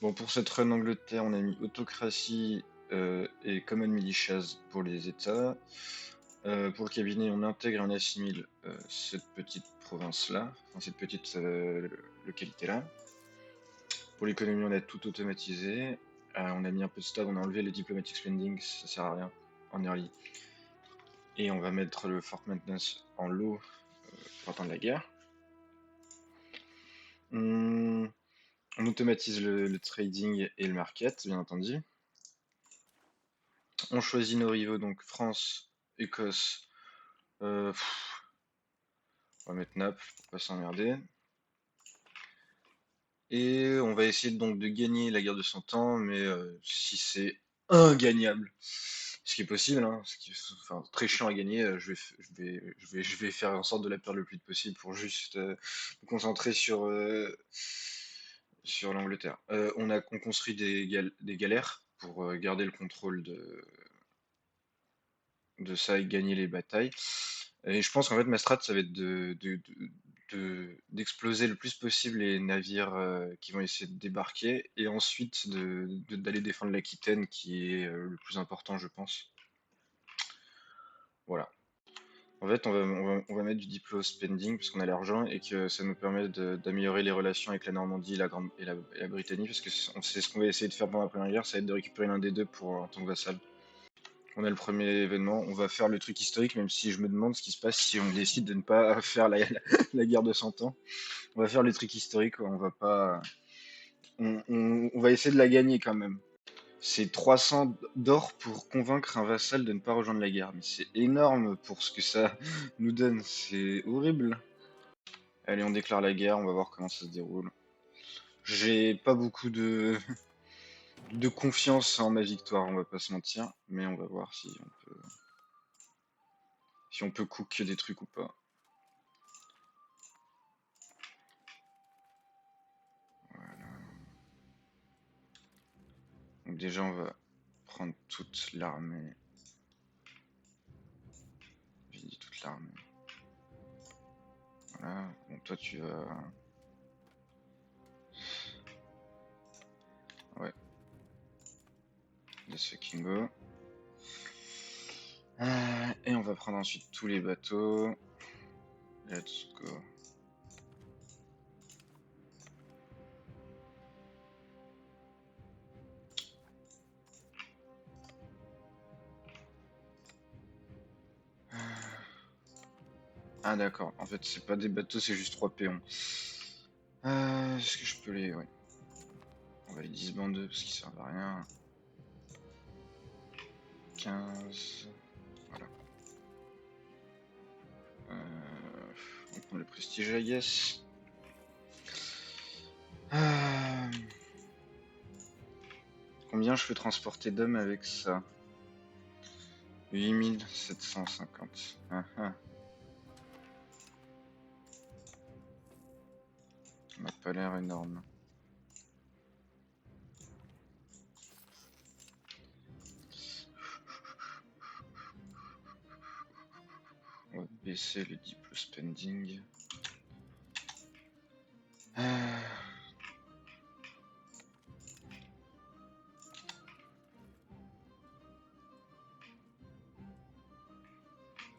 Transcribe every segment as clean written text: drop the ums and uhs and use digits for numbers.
Bon, pour cette run Angleterre, on a mis autocratie et common militias pour les États. Pour le cabinet, on intègre et on assimile cette petite province-là, enfin cette petite localité-là. Pour l'économie, on a tout automatisé. On a mis un peu de stade, on a enlevé les diplomatic spending, ça sert à rien en early. Et on va mettre le fort maintenance en low pour attendre la guerre. On automatise le trading et le market, bien entendu. On choisit nos rivaux, donc France, Écosse. On va mettre Naples pour pas s'emmerder. Et on va essayer donc de gagner la guerre de 100 ans, mais si c'est ingagnable, ce qui est possible, hein, enfin, très chiant à gagner, je vais faire en sorte de la perdre le plus vite possible pour juste me concentrer sur l'Angleterre. On construit des galères pour garder le contrôle de ça et gagner les batailles. Et je pense qu'en fait, ma strat, ça va être d'exploser le plus possible les navires qui vont essayer de débarquer et ensuite d'aller défendre l'Aquitaine qui est le plus important, je pense. Voilà. En fait, on va mettre du diplo spending parce qu'on a l'argent et que ça nous permet d'améliorer les relations avec la Normandie et la Britannie parce que c'est ce qu'on va essayer de faire pendant la Première Guerre, ça va être de récupérer l'un des deux pour en tant que vassal. On a le premier événement, on va faire le truc historique, même si je me demande ce qui se passe si on décide de ne pas faire la guerre de 100 ans. On va faire le truc historique, on va pas. On va essayer de la gagner quand même. C'est 300 d'or pour convaincre un vassal de ne pas rejoindre la guerre. Mais c'est énorme pour ce que ça nous donne, c'est horrible. Allez, on déclare la guerre, on va voir comment ça se déroule. J'ai pas beaucoup de confiance en ma victoire, on va pas se mentir, mais on va voir si on peut cook des trucs ou pas. Donc déjà, on va prendre toute l'armée. J'ai dit toute l'armée. Voilà. Bon, toi, tu vas... Ouais. Laisse fucking go. Et on va prendre ensuite tous les bateaux. Let's go. Ah d'accord, en fait c'est pas des bateaux, c'est juste 3 péons. Est-ce que je peux les... Ouais. On va les disbander parce qu'ils servent à rien. 15... Voilà. On prend le prestige, I guess. Combien je peux transporter d'hommes avec ça? 8750. Ah, ah. Ça m'a pas l'air énorme. On va baisser le diplo spending.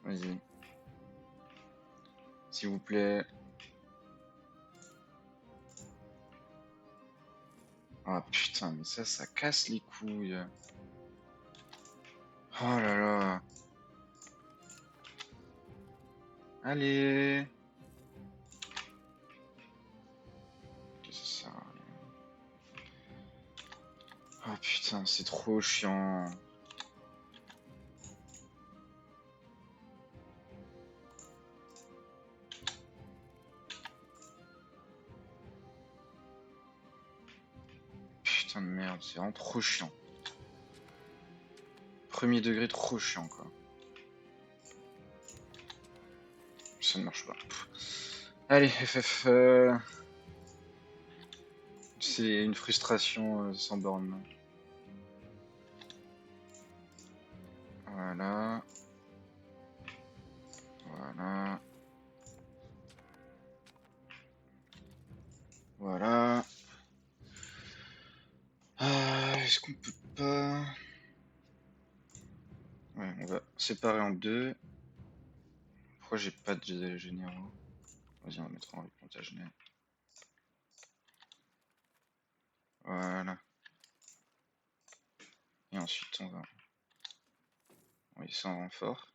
Vas-y. S'il vous plaît. Ah putain, mais ça casse les couilles. Oh là là. Allez. Qu'est-ce que ça sert à rien. Oh putain, c'est trop chiant. Putain de merde, c'est vraiment trop chiant. Premier degré, trop chiant quoi. Ça ne marche pas. Allez, FF. C'est une frustration sans borne. Voilà. Voilà. Voilà. Est-ce qu'on peut pas... Ouais, on va séparer en deux. Pourquoi j'ai pas de généraux? Vas-y, on va mettre en Plantagenet. Voilà. Et ensuite, on va envoyer ça en renfort.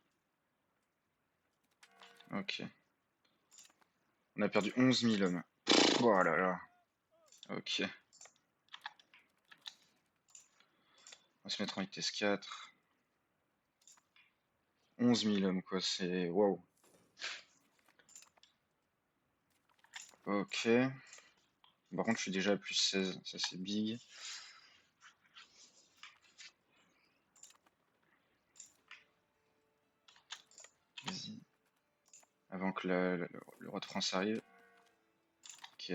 Ok. On a perdu 11 000 hommes. Oh là là. Ok. On va se mettre en vitesse 4. 11 000 hommes, quoi. C'est... Waouh. Ok. Par contre, je suis déjà à plus 16. Ça, c'est big. Vas-y. Avant que le roi de France arrive. Ok.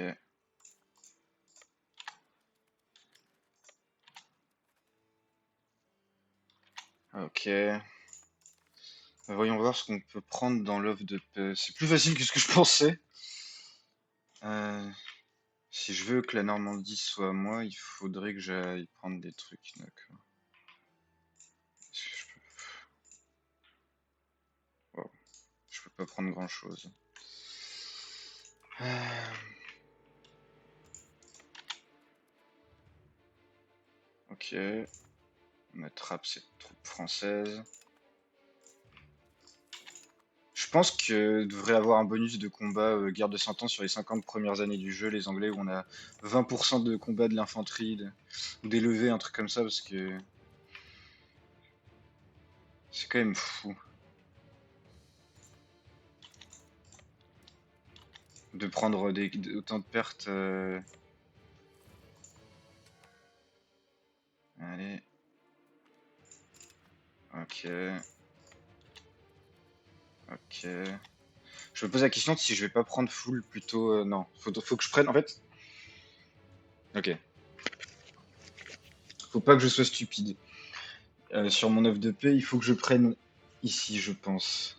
Ok. Voyons voir ce qu'on peut prendre dans l'offre de paix. C'est plus facile que ce que je pensais. Si je veux que la Normandie soit à moi, il faudrait que j'aille prendre des trucs. D'accord. Est-ce que wow. Je peux pas prendre grand chose. Ok. On attrape cette troupe française. Je pense que devrait avoir un bonus de combat guerre de 100 ans sur les 50 premières années du jeu, les Anglais, où on a 20% de combat de l'infanterie, ou des levées, un truc comme ça, parce que c'est quand même fou de prendre autant de pertes. Allez. Ok. Ok. Je me pose la question de si je vais pas prendre full plutôt. Non, faut que je prenne. En fait, ok. Faut pas que je sois stupide. Sur mon offre de paix, il faut que je prenne ici, je pense.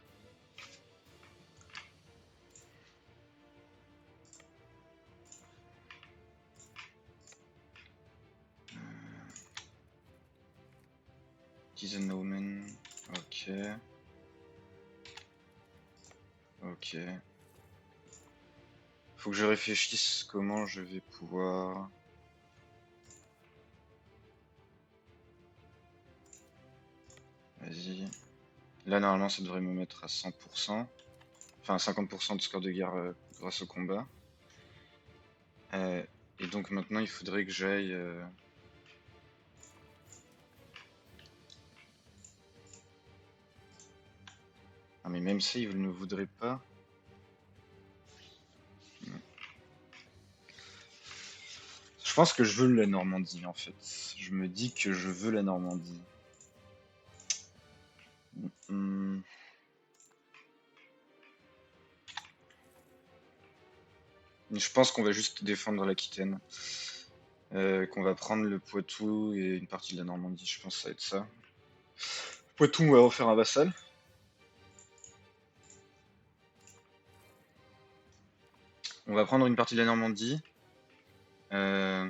Omen. Ok. Ok. Faut que je réfléchisse comment je vais pouvoir. Vas-y. Là, normalement, ça devrait me mettre à 100%. Enfin, 50% de score de guerre grâce au combat. Et donc maintenant, il faudrait que j'aille... Ah, mais même ça, ils ne voudraient pas. Je pense que je veux la Normandie, en fait. Je me dis que je veux la Normandie. Hmm. Je pense qu'on va juste défendre l'Aquitaine. Qu'on va prendre le Poitou et une partie de la Normandie. Je pense que ça va être ça. Poitou, on va refaire un vassal. On va prendre une partie de la Normandie. Euh,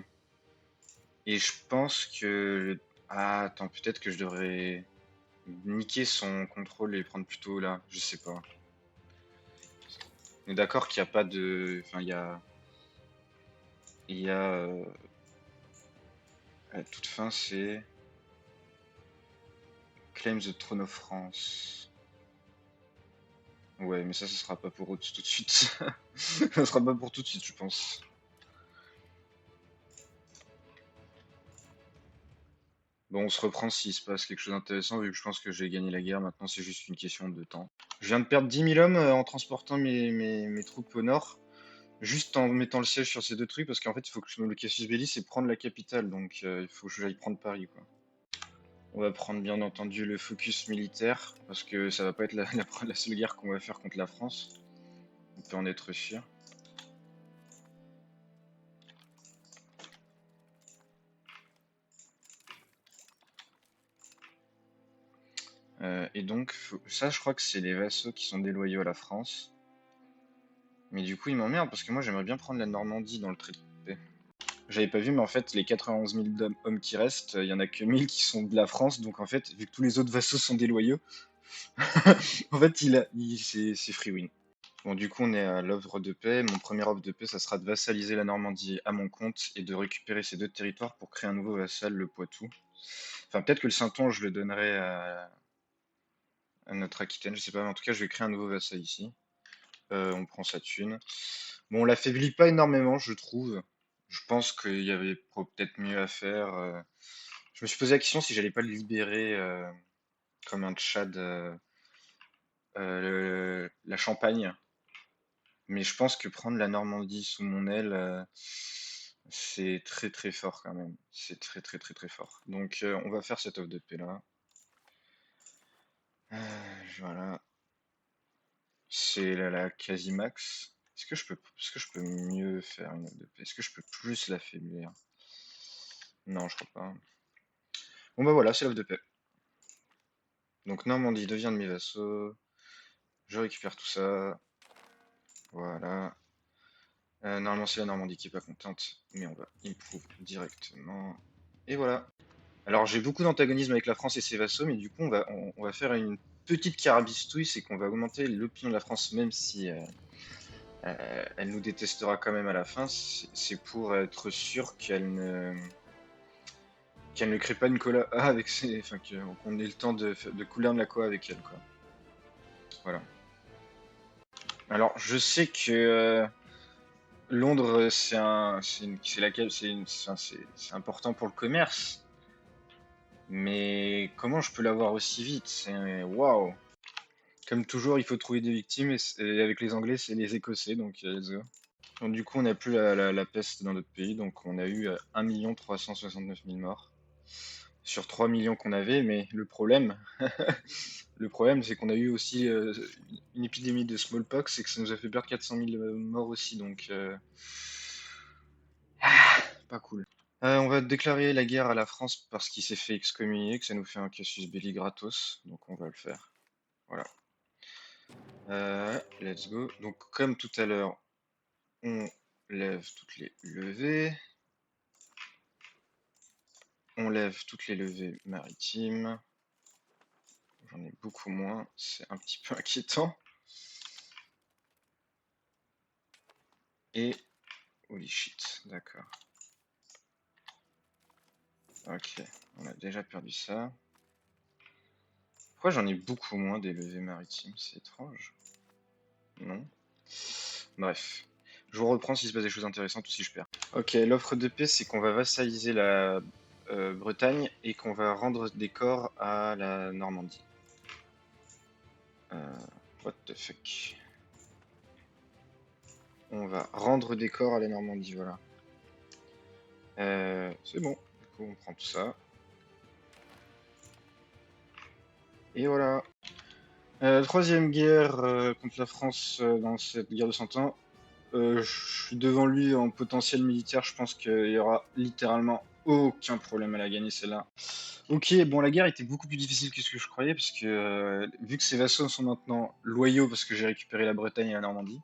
et je pense que... Ah, attends, peut-être que je devrais niquer son contrôle et prendre plutôt là. Je sais pas. On est d'accord qu'il n'y a pas de... Enfin, il y a... Il y a... à toute fin, c'est... Claim the Throne of France. Ouais, mais ça sera pas pour tout de suite. Ça sera pas pour tout de suite, je pense. Bon, on se reprend s'il se passe quelque chose d'intéressant, vu que je pense que j'ai gagné la guerre. Maintenant, c'est juste une question de temps. Je viens de perdre 10 000 hommes en transportant mes troupes au nord. Juste en mettant le siège sur ces deux trucs, parce qu'en fait, il faut que le casus belli, c'est prendre la capitale. Donc, il faut que j'aille prendre Paris, quoi. On va prendre, bien entendu, le focus militaire, parce que ça va pas être la seule guerre qu'on va faire contre la France. On peut en être sûr. Et donc, ça, je crois que c'est les vassaux qui sont déloyaux à la France. Mais du coup, ils m'emmerdent parce que moi, j'aimerais bien prendre la Normandie dans le traité de paix. J'avais pas vu, mais en fait, les 91 000 hommes qui restent, il y en a que 1000 qui sont de la France. Donc en fait, vu que tous les autres vassaux sont des loyaux, en fait, c'est free win. Bon, du coup, on est à l'œuvre de paix. Mon premier offre de paix, ça sera de vassaliser la Normandie à mon compte et de récupérer ces deux territoires pour créer un nouveau vassal, le Poitou. Enfin, peut-être que le Sainton, je le donnerai à notre Aquitaine, je sais pas, mais en tout cas, je vais créer un nouveau vassal ici. On prend sa thune. Bon, on l'affaiblit pas énormément, je trouve. Je pense qu'il y avait peut-être mieux à faire. Je me suis posé la question si j'allais pas le libérer comme un Tchad, la Champagne. Mais je pense que prendre la Normandie sous mon aile, c'est très très fort quand même. C'est très très très très fort. Donc on va faire cette offre de paix là. Voilà. C'est la quasi max. Est-ce que je peux mieux faire une offre de paix? Est-ce que je peux plus l'affaiblir? Non, je crois pas. Bon bah voilà, c'est l'offre de paix. Donc Normandie devient de mes vassaux. Je récupère tout ça. Voilà. Normalement c'est la Normandie qui est pas contente, mais on va improve directement. Et voilà. Alors j'ai beaucoup d'antagonisme avec la France et ses vassaux, mais du coup on va faire une petite carabistouille, c'est qu'on va augmenter l'opinion de la France, même si elle nous détestera quand même à la fin. C'est pour être sûr qu'elle ne crée pas une cola avec enfin qu'on ait le temps de couler un de la coa avec elle, quoi. Voilà. Alors je sais que Londres c'est important pour le commerce, mais comment je peux l'avoir aussi vite? C'est waouh! Comme toujours, il faut trouver des victimes, et avec les Anglais, c'est les Écossais, donc let's go. Donc, du coup, on n'a plus la peste dans notre pays, donc on a eu 1 369 000 morts sur 3 millions qu'on avait, mais le problème, c'est qu'on a eu aussi une épidémie de smallpox et que ça nous a fait perdre 400 000 morts aussi, donc pas cool. On va déclarer la guerre à la France parce qu'il s'est fait excommunier, que ça nous fait un casus belli gratos, donc on va le faire. Voilà. Let's go. Donc comme tout à l'heure, on lève toutes les levées. On lève toutes les levées maritimes. J'en ai beaucoup moins, c'est un petit peu inquiétant. Et holy shit, d'accord. Ok, on a déjà perdu ça. Pourquoi j'en ai beaucoup moins des levées maritimes? C'est étrange. Non. Bref. Je vous reprends s'il se passe des choses intéressantes ou si je perds. Ok, l'offre de paix, c'est qu'on va vassaliser la Bretagne et qu'on va rendre des corps à la Normandie. What the fuck? On va rendre des corps à la Normandie, voilà. C'est bon, du coup on prend tout ça. Et voilà. Troisième guerre contre la France dans cette guerre de 100 ans. Je suis devant lui en potentiel militaire, je pense qu'il y aura littéralement aucun problème à la gagner celle-là. Ok, bon la guerre était beaucoup plus difficile que ce que je croyais, parce que vu que ces vassaux sont maintenant loyaux parce que j'ai récupéré la Bretagne et la Normandie,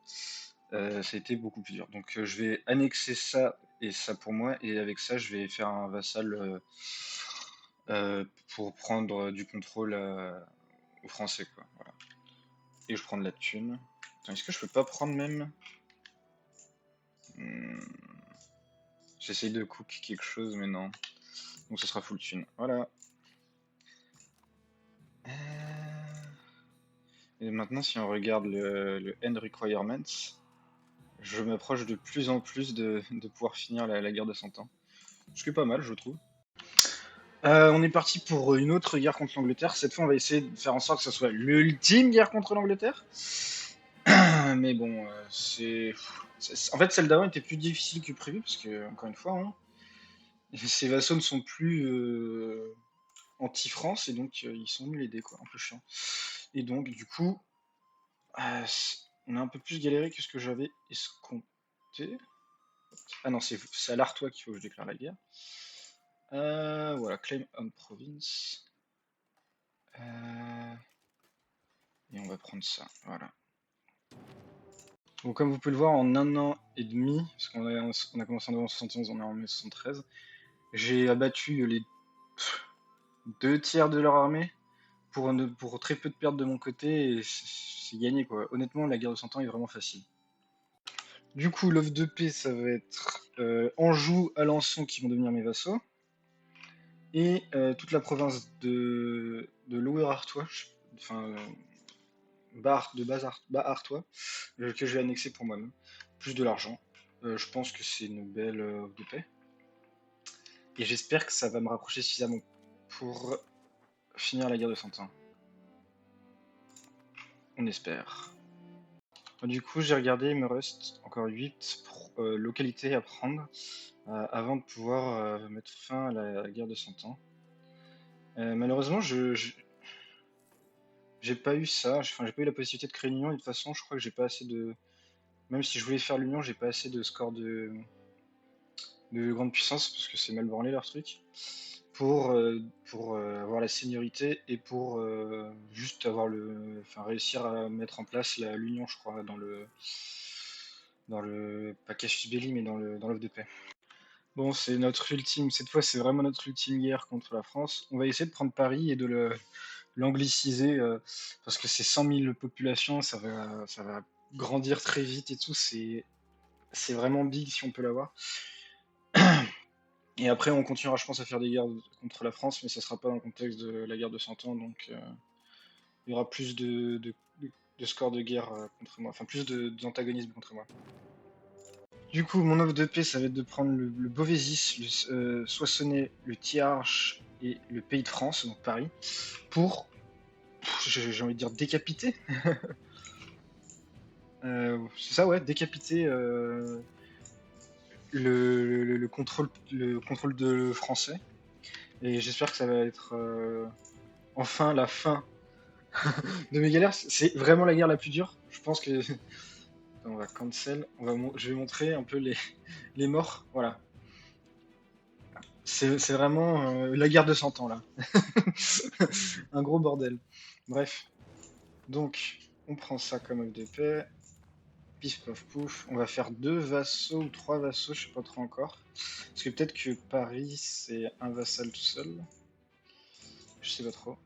ça a été beaucoup plus dur. Donc je vais annexer ça et ça pour moi, et avec ça je vais faire un vassal pour prendre du contrôle aux Français, quoi. Voilà. Et je prends de la thune. Attends, est-ce que je peux pas prendre même Hmm, j'essaye de cook quelque chose, mais non. Donc ça sera full thune. Voilà. Et maintenant, si on regarde le end requirements, je m'approche de plus en plus de pouvoir finir la guerre de 100 ans. Ce qui est pas mal, je trouve. On est parti pour une autre guerre contre l'Angleterre. Cette fois, on va essayer de faire en sorte que ce soit l'ultime guerre contre l'Angleterre. Mais bon, en fait, celle d'avant était plus difficile que prévu, parce que, encore une fois, hein, ces vassaux ne sont plus anti-France, et donc ils sont nuls aidés, quoi, un peu chiant. Et donc, du coup, on a un peu plus galéré que ce que j'avais escompté. Ah non, c'est à l'Artois qu'il faut que je déclare la guerre. Voilà, claim on province. Et on va prendre ça, voilà. Donc comme vous pouvez le voir, en 1 an et demi, parce qu'on a commencé en novembre 71, on est en mai 73, j'ai abattu les 2 tiers de leur armée pour très peu de pertes de mon côté, et c'est gagné quoi. Honnêtement, la guerre de 100 ans est vraiment facile. Du coup, l'offre de paix, ça va être Anjou, Alençon qui vont devenir mes vassaux, et toute la province de Lower-Artois, enfin Bas-Artois, que je vais annexer pour moi-même. Plus de l'argent. Je pense que c'est une belle offre de paix. Et j'espère que ça va me rapprocher suffisamment pour finir la guerre de 100 ans. On espère. Du coup, j'ai regardé, il me reste encore 8 localités à prendre avant de pouvoir mettre fin à la guerre de 100 ans. Malheureusement, j'ai pas eu ça, enfin, j'ai pas eu la possibilité de créer une union, et de toute façon, je crois que j'ai pas assez de. Même si je voulais faire l'union, j'ai pas assez de score de grande puissance, parce que c'est mal branlé leur truc, pour avoir la seniorité et pour juste enfin, réussir à mettre en place l'union, je crois, dans le pas casus belli, mais dans l'offre de paix. Bon, c'est notre ultime, cette fois c'est vraiment notre ultime guerre contre la France. On va essayer de prendre Paris et de l'angliciser, parce que c'est 100 000 populations, ça va grandir très vite et tout, c'est vraiment big si on peut l'avoir. Et après, on continuera, je pense, à faire des guerres contre la France, mais ça sera pas dans le contexte de la guerre de 100 ans, donc il y aura plus de scores de guerre contre moi, enfin plus d'antagonisme contre moi. Du coup, mon offre de paix, ça va être de prendre le Beauvaisis, le Soissonnais, le Thiarche et le Pays de France, donc Paris, pour, j'ai envie de dire, décapiter. C'est ça, ouais, décapiter le contrôle de français. Et j'espère que ça va être enfin la fin de mes galères. C'est vraiment la guerre la plus dure. Je pense que on va cancel. Je vais montrer un peu les morts. Voilà. C'est vraiment la guerre de 100 ans là. Un gros bordel. Bref. Donc, on prend ça comme œuf de paix. Pif paf pouf. On va faire 2 vassaux ou 3 vassaux, je sais pas trop encore. Parce que peut-être que Paris c'est un vassal tout seul. Je sais pas trop.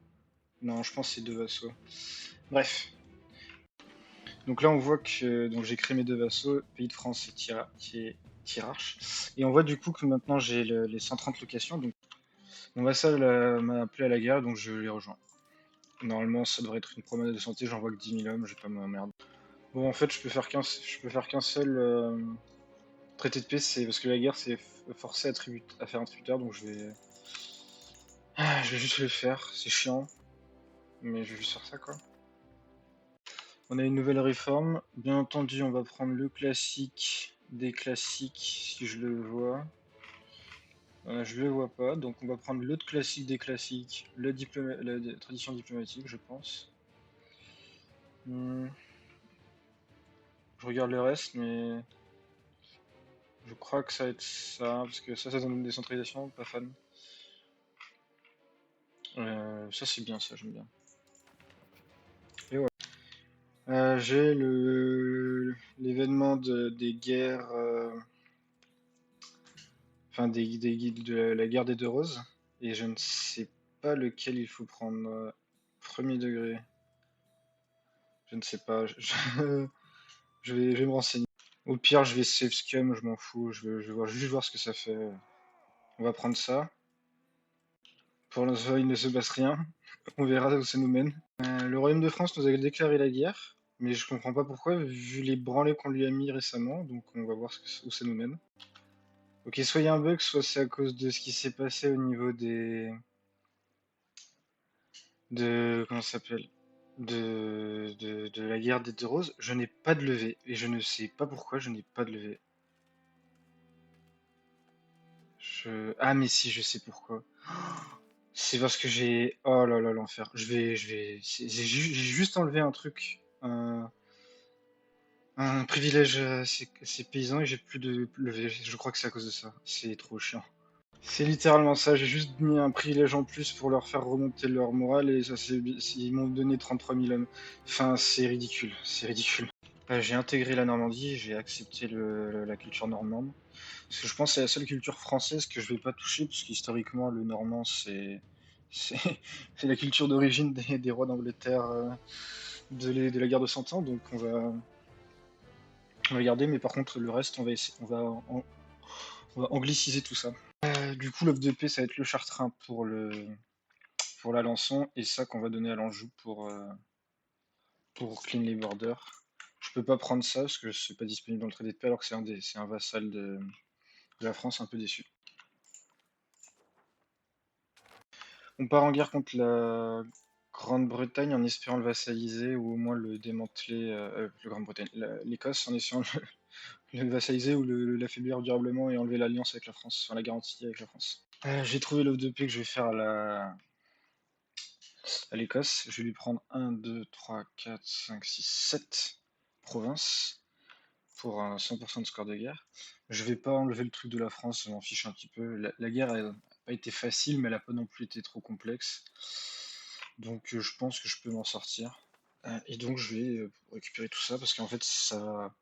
Non, je pense que c'est 2 vassaux. Bref. Donc là, on voit que donc j'ai créé mes 2 vassaux, Pays de France et Thiarche. Et on voit du coup que maintenant j'ai les 130 locations. Donc mon vassal m'a appelé à la guerre, donc je les rejoins. Normalement, ça devrait être une promenade de santé, j'envoie que 10 000 hommes, je vais pas m'emmerder. Bon, en fait, je peux faire qu'un seul traité de paix, c'est parce que la guerre, c'est forcé à faire un tributaire, donc je vais juste le faire. C'est chiant, mais je vais juste faire ça, quoi. On a une nouvelle réforme. Bien entendu, on va prendre le classique des classiques, si je le vois. Je le vois pas, donc on va prendre l'autre classique des classiques, la tradition diplomatique, je pense. Je regarde le reste, mais je crois que ça va être ça, parce que ça donne une décentralisation, pas fan. Ça c'est bien, ça j'aime bien. Et voilà. J'ai l'événement des guerres, enfin de la guerre des 2 roses, et je ne sais pas lequel il faut prendre. Premier degré, je ne sais pas. Je vais me renseigner. Au pire, je vais save scum, je m'en fous. Je vais juste voir ce que ça fait. On va prendre ça. Pour l'instant, il ne se passe rien. On verra où ça nous mène. Le Royaume de France nous a déclaré la guerre, mais je comprends pas pourquoi, vu les branlées qu'on lui a mis récemment. Donc on va voir où ça nous mène. Ok, soit il y a un bug, soit c'est à cause de ce qui s'est passé au niveau comment ça s'appelle? De la guerre des 2 roses. Je n'ai pas de levée, et je ne sais pas pourquoi je n'ai pas de levée. Ah mais si, je sais pourquoi. C'est parce que j'ai. Oh là là, l'enfer. J'ai juste enlevé un truc, un privilège à ces paysans, et j'ai plus de levé. Je crois que c'est à cause de ça. C'est trop chiant. C'est littéralement ça. J'ai juste mis un privilège en plus pour leur faire remonter leur morale, et ça, ils m'ont donné 33 000 hommes. Enfin, c'est ridicule. C'est ridicule. J'ai intégré la Normandie, j'ai accepté la culture normande. Parce que je pense que c'est la seule culture française que je vais pas toucher, parce qu'historiquement, le normand, c'est c'est la culture d'origine des rois d'Angleterre de la guerre de Cent Ans, donc on va garder, mais par contre, le reste, on va angliciser tout ça. Du coup, l'offre de paix, ça va être le Chartrain pour l'Alençon, et ça qu'on va donner à l'Anjou pour clean les borders. Je peux pas prendre ça parce que c'est pas disponible dans le traité de paix alors que c'est un vassal de la France, un peu déçu. On part en guerre contre la Grande-Bretagne en espérant le vassaliser ou au moins le démanteler, le Grande-Bretagne, l'Écosse en essayant de le vassaliser ou l'affaiblir durablement et enlever l'alliance avec la France, enfin la garantie avec la France. J'ai trouvé l'offre de paix que je vais faire à l'Écosse. Je vais lui prendre 1, 2, 3, 4, 5, 6, 7 provinces pour un 100% de score de guerre. Je vais pas enlever le truc de la France, je m'en fiche un petit peu. La guerre n'a pas été facile, mais elle a pas non plus été trop complexe. Donc je pense que je peux m'en sortir. Et donc je vais récupérer tout ça parce qu'en fait ça va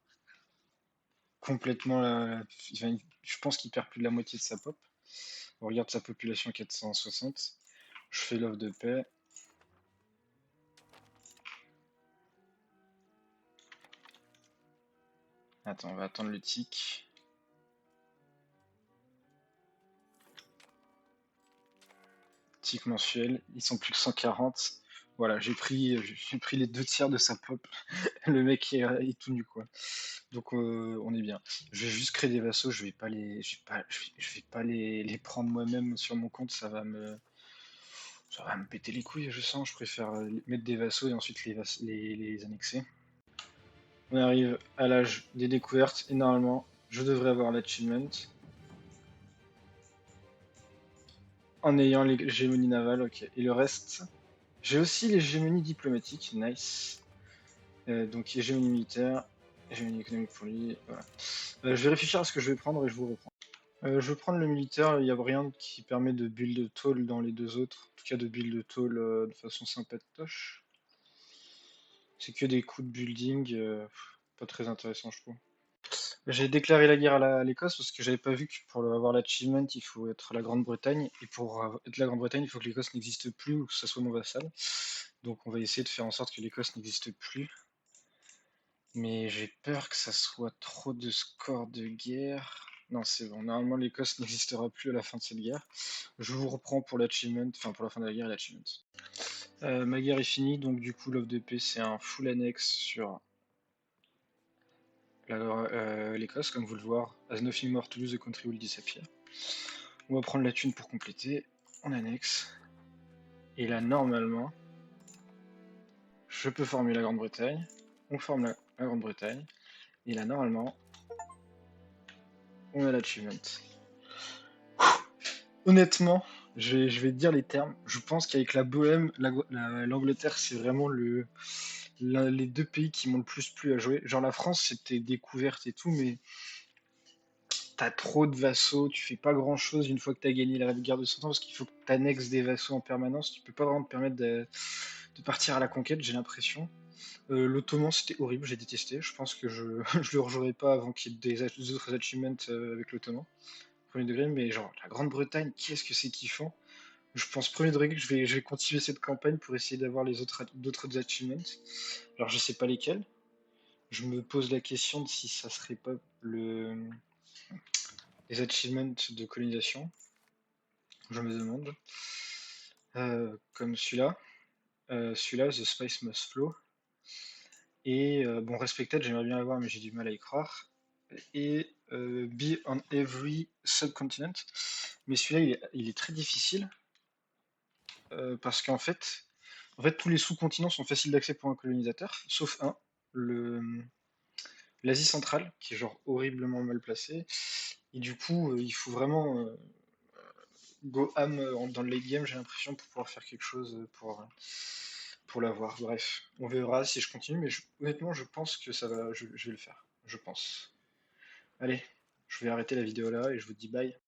complètement je pense qu'il perd plus de la moitié de sa pop. On regarde sa population 460. Je fais l'offre de paix. Attends, on va attendre le tic. Tic mensuel, ils sont plus que 140. Voilà, j'ai pris les 2 tiers de sa pop. Le mec est tout nu quoi. Donc on est bien. Je vais juste créer des vassaux, je vais pas les prendre moi-même sur mon compte, ça va me péter les couilles, je sens. Je préfère mettre des vassaux et ensuite les annexer. On arrive à l'âge des découvertes et normalement, je devrais avoir l'achievement en ayant l'hégémonie navale, ok. Et le reste, j'ai aussi l'hégémonie diplomatique, nice. Donc hégémonie militaire, hégémonie économique pour lui, voilà. Je vais réfléchir à ce que je vais prendre et je vous reprends. Je vais prendre le militaire, il n'y a rien qui permet de build tall dans les deux autres. En tout cas de build tall de façon sympatoche. C'est que des coups de building, pas très intéressant je trouve. J'ai déclaré la guerre à l'Écosse parce que j'avais pas vu que pour avoir l'achievement il faut être la Grande-Bretagne et pour être la Grande-Bretagne il faut que l'Écosse n'existe plus ou que ça soit mon vassal. Donc on va essayer de faire en sorte que l'Écosse n'existe plus. Mais j'ai peur que ça soit trop de score de guerre. Non, c'est bon. Normalement, l'Écosse n'existera plus à la fin de cette guerre. Je vous reprends pour l'achievement, enfin pour la fin de la guerre et l'achievement. Ma guerre est finie, donc du coup, l'offre de paix, c'est un full annexe sur l'Écosse, comme vous le voyez. As nothing more to lose, the country will disappear. On va prendre la thune pour compléter. On annexe. Et là, normalement, je peux former la Grande-Bretagne. On forme la Grande-Bretagne. Et là, normalement, on a l'achievement. Honnêtement, je vais te dire les termes. Je pense qu'avec la Bohème, l'Angleterre, c'est vraiment les deux pays qui m'ont le plus plu à jouer. Genre la France, c'était découverte et tout, mais t'as trop de vassaux, tu fais pas grand chose une fois que t'as gagné la guerre de 100 ans, parce qu'il faut que t'annexes des vassaux en permanence. Tu peux pas vraiment te permettre de partir à la conquête, j'ai l'impression. L'Ottoman, c'était horrible, j'ai détesté. Je pense que je je le rejouerai pas avant qu'il y ait des autres achievements avec l'Ottoman. Premier degré, mais genre la Grande-Bretagne, qu'est-ce que c'est kiffant. Je pense premier degré que je vais continuer cette campagne pour essayer d'avoir les autres d'autres achievements. Alors je sais pas lesquels. Je me pose la question de si ça serait pas les achievements de colonisation. Je me demande. Comme celui-là. Celui-là, The Spice Must Flow. Et bon, Respected, j'aimerais bien l'avoir, mais j'ai du mal à y croire. Et Be on Every Subcontinent. Mais celui-là, il est très difficile. Parce en fait, tous les sous-continents sont faciles d'accès pour un colonisateur, sauf un, le, l'Asie centrale, qui est genre horriblement mal placé. Et du coup, il faut vraiment go ham dans le late game, j'ai l'impression, pour pouvoir faire quelque chose pour l'avoir. Bref, on verra si je continue, mais honnêtement, je pense que ça va, je vais le faire. Je pense. Allez, je vais arrêter la vidéo là et je vous dis bye.